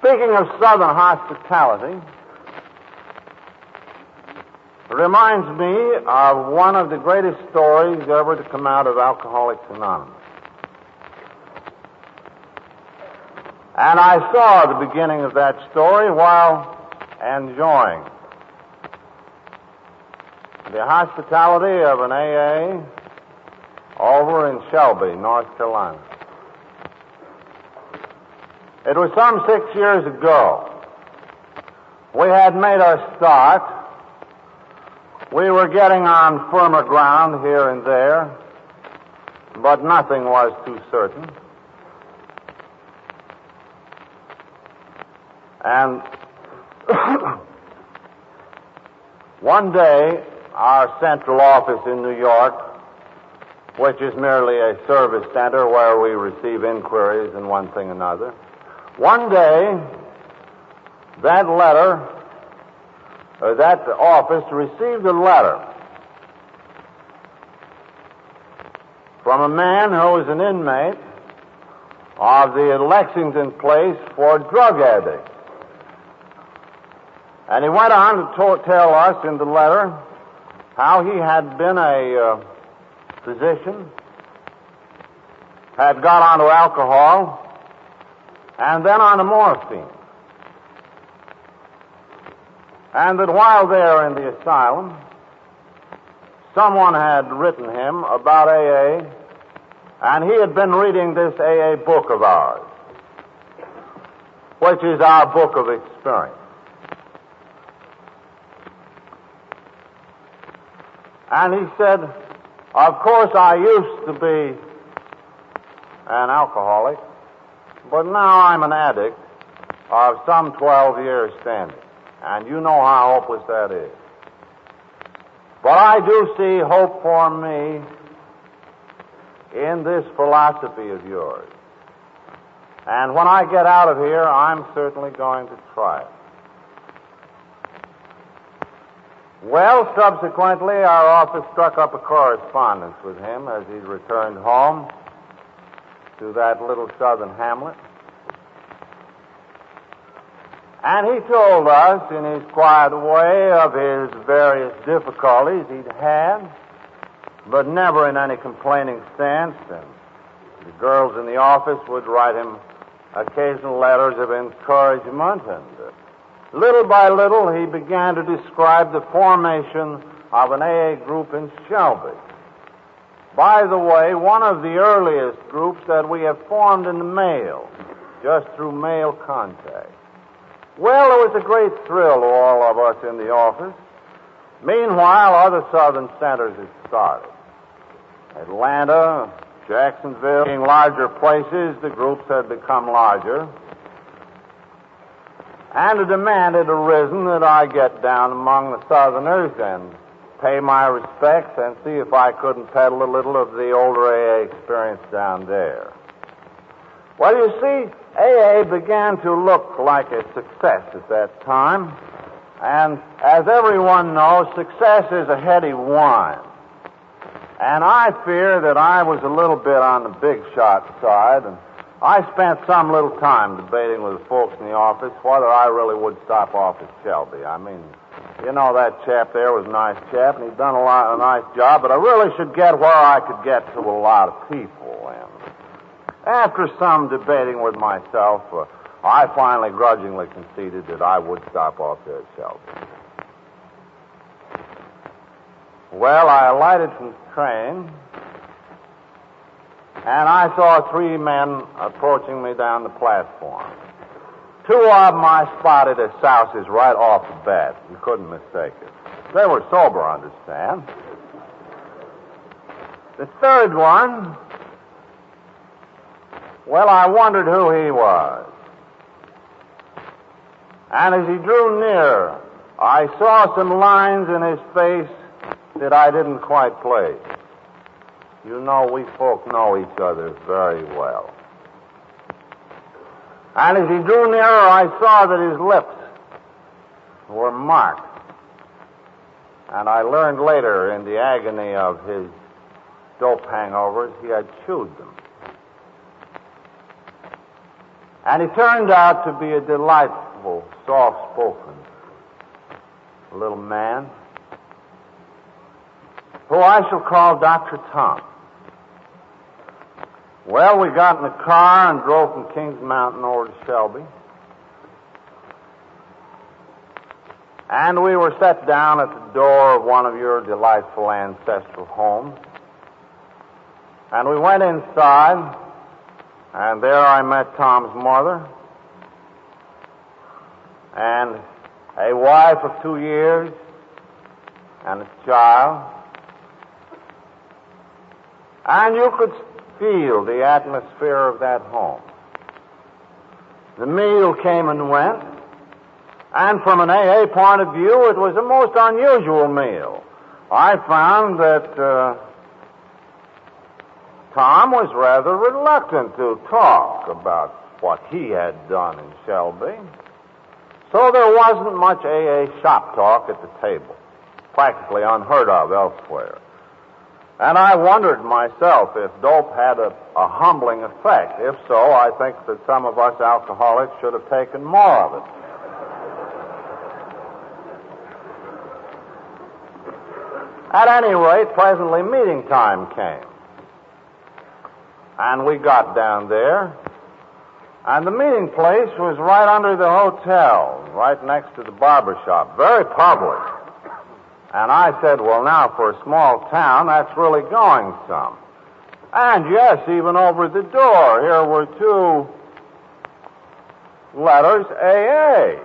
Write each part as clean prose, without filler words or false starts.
Speaking of Southern hospitality, it reminds me of one of the greatest stories ever to come out of Alcoholics Anonymous. And I saw the beginning of that story while enjoying the hospitality of an AA over in Shelby, North Carolina. It was some 6 years ago. We had made our start. We were getting on firmer ground here and there, but nothing was too certain. And one day, our central office in New York, which is merely a service center where we receive inquiries and one thing another, one day, that office received a letter from a man who was an inmate of the Lexington place for drug addicts. And he went on to tell us in the letter how he had been a physician, had got onto alcohol, and then onto morphine. And that while there in the asylum, someone had written him about AA, and he had been reading this AA book of ours, which is our book of experience. And he said, of course I used to be an alcoholic, but now I'm an addict of some 12 years standing. And you know how hopeless that is. But I do see hope for me in this philosophy of yours. And when I get out of here, I'm certainly going to try it. Well, subsequently, our office struck up a correspondence with him as he returned home to that little southern hamlet. And he told us in his quiet way of his various difficulties he'd had, but never in any complaining sense. And the girls in the office would write him occasional letters of encouragement, and little by little he began to describe the formation of an AA group in Shelby. By the way, one of the earliest groups that we have formed in the mail, just through mail contact. Well, it was a great thrill to all of us in the office. Meanwhile, other southern centers had started. Atlanta, Jacksonville, being larger places, the groups had become larger. And a demand had arisen that I get down among the Southerners and pay my respects and see if I couldn't peddle a little of the older AA experience down there. Well, you see, AA began to look like a success at that time. And as everyone knows, success is a heady wine. And I fear that I was a little bit on the big shot side, and I spent some little time debating with the folks in the office whether I really would stop off at Shelby. I mean, you know, that chap there was a nice chap, and he'd done a nice job, but I really should get where I could get to a lot of people. And after some debating with myself, I finally grudgingly conceded that I would stop off there at Shelby. Well, I alighted from the train, and I saw three men approaching me down the platform. Two of them I spotted as souses right off the bat. You couldn't mistake it. They were sober, understand. The third one, well, I wondered who he was. And as he drew near, I saw some lines in his face that I didn't quite place. You know, we folk know each other very well. And as he drew nearer, I saw that his lips were marked. And I learned later, in the agony of his dope hangovers, he had chewed them. And he turned out to be a delightful, soft-spoken little man who I shall call Dr. Tom. Well, we got in the car and drove from Kings Mountain over to Shelby. And we were set down at the door of one of your delightful ancestral homes. And we went inside, and there I met Tom's mother and a wife of 2 years and a child. And you could feel the atmosphere of that home. The meal came and went, and from an AA point of view, it was a most unusual meal. I found that Tom was rather reluctant to talk about what he had done in Shelby. So there wasn't much AA shop talk at the table, practically unheard of elsewhere. And I wondered myself if dope had a humbling effect. If so, I think that some of us alcoholics should have taken more of it. At any rate, presently meeting time came. And we got down there, and the meeting place was right under the hotel, right next to the barber shop, very public. And I said, well, now, for a small town, that's really going some. And yes, even over the door, here were 2 letters, AA.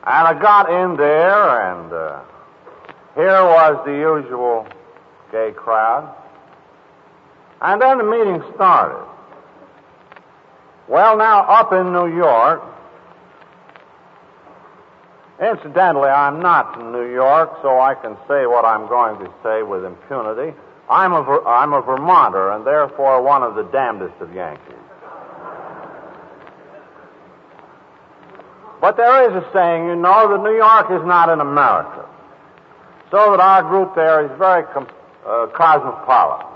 And I got in there, and here was the usual gay crowd. And then the meeting started. Well, now, up in New York, incidentally, I'm not from New York, so I can say what I'm going to say with impunity. I'm a Vermonter, and therefore one of the damnedest of Yankees. But there is a saying, you know, that New York is not in America. So that our group there is very cosmopolitan.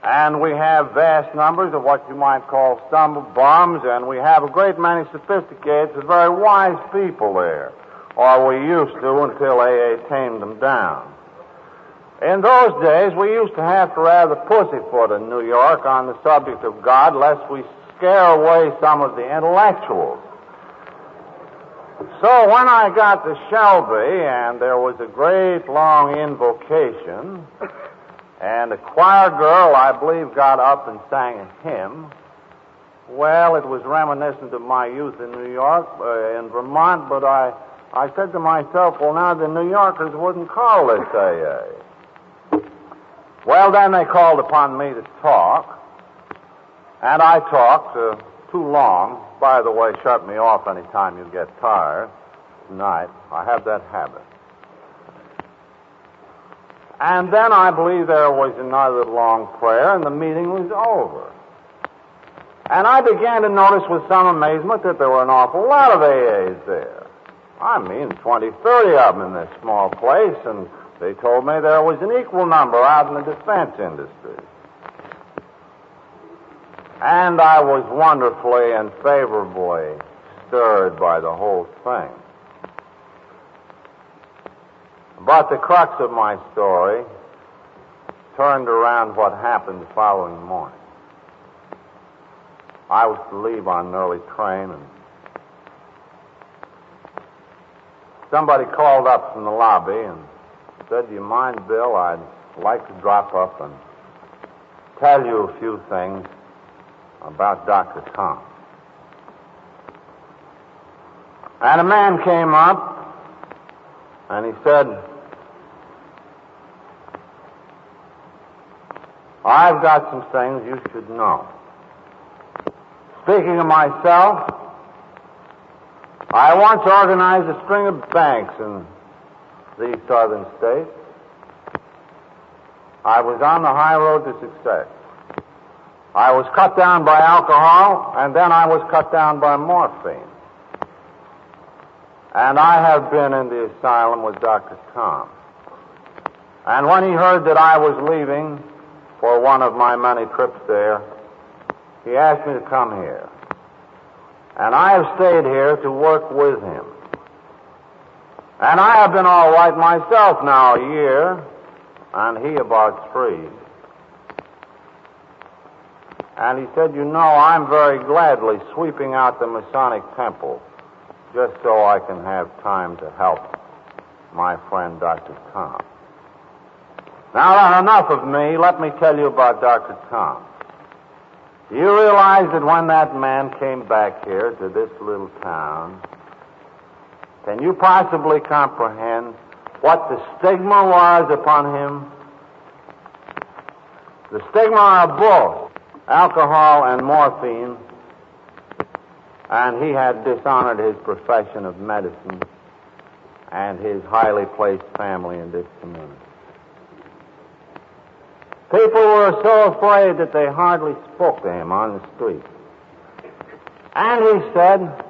And we have vast numbers of what you might call stumble bums, and we have a great many sophisticated, very wise people there. Or we used to until AA tamed them down. In those days, we used to have to rather pussyfoot in New York on the subject of God, lest we scare away some of the intellectuals. So when I got to Shelby, and there was a great long invocation, and a choir girl, I believe, got up and sang a hymn. Well, it was reminiscent of my youth in New York, in Vermont, but I said to myself, well, now the New Yorkers wouldn't call this AA. Well, then they called upon me to talk, and I talked too long. By the way, shut me off any time you get tired. Tonight, I have that habit. And then I believe there was another long prayer, and the meeting was over. And I began to notice with some amazement that there were an awful lot of AAs there. I mean, 20, 30 of them in this small place, and they told me there was an equal number out in the defense industry. And I was wonderfully and favorably stirred by the whole thing. But the crux of my story turned around what happened the following morning. I was to leave on an early train, and somebody called up from the lobby and said, do you mind, Bill, I'd like to drop up and tell you a few things about Dr. Tom. And a man came up, and he said, I've got some things you should know. Speaking of myself, I once organized a string of banks in these southern states. I was on the high road to success. I was cut down by alcohol, and then I was cut down by morphine. And I have been in the asylum with Dr. Tom. And when he heard that I was leaving for one of my many trips there, he asked me to come here. And I have stayed here to work with him. And I have been all right myself now a year, and he about 3. And he said, you know, I'm very gladly sweeping out the Masonic Temple just so I can have time to help my friend Dr. Tom. Now, enough of me. Let me tell you about Dr. Tom. Do you realize that when that man came back here to this little town, can you possibly comprehend what the stigma was upon him? The stigma of both alcohol and morphine, and he had dishonored his profession of medicine and his highly placed family in this community. People were so afraid that they hardly spoke to him on the street. And he said,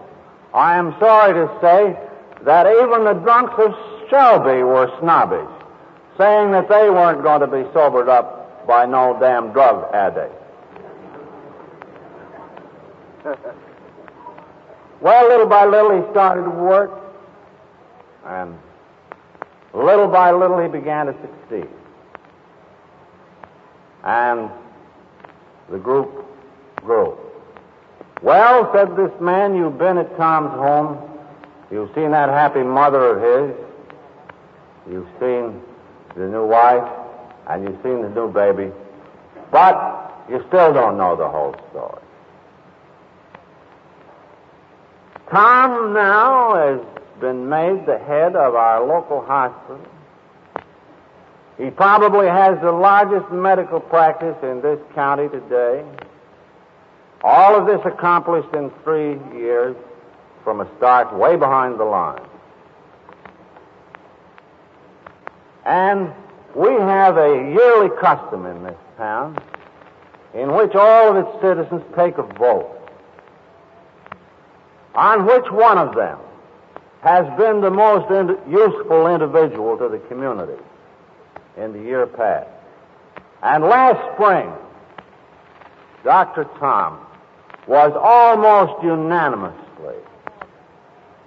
I am sorry to say that even the drunks of Shelby were snobbish, saying that they weren't going to be sobered up by no damn drug addict. Well, little by little he started to work, and little by little he began to succeed. And the group grew. Well, said this man, you've been at Tom's home. You've seen that happy mother of his. You've seen the new wife, and you've seen the new baby. But you still don't know the whole story. Tom now has been made the head of our local hospital. He probably has the largest medical practice in this county today. All of this accomplished in 3 years from a start way behind the line. And we have a yearly custom in this town in which all of its citizens take a vote on which one of them has been the most useful individual to the community in the year past. And last spring, Dr. Tom was almost unanimously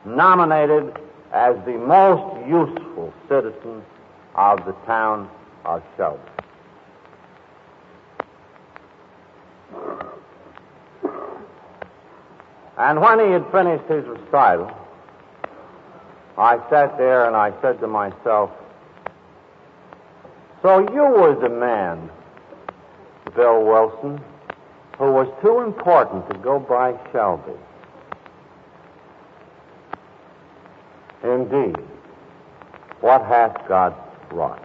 nominated as the most useful citizen of the town of Shelby. And when he had finished his recital, I sat there and I said to myself, so you were the man, Bill Wilson, who was too important to go by Shelby. Indeed, what hath God wrought?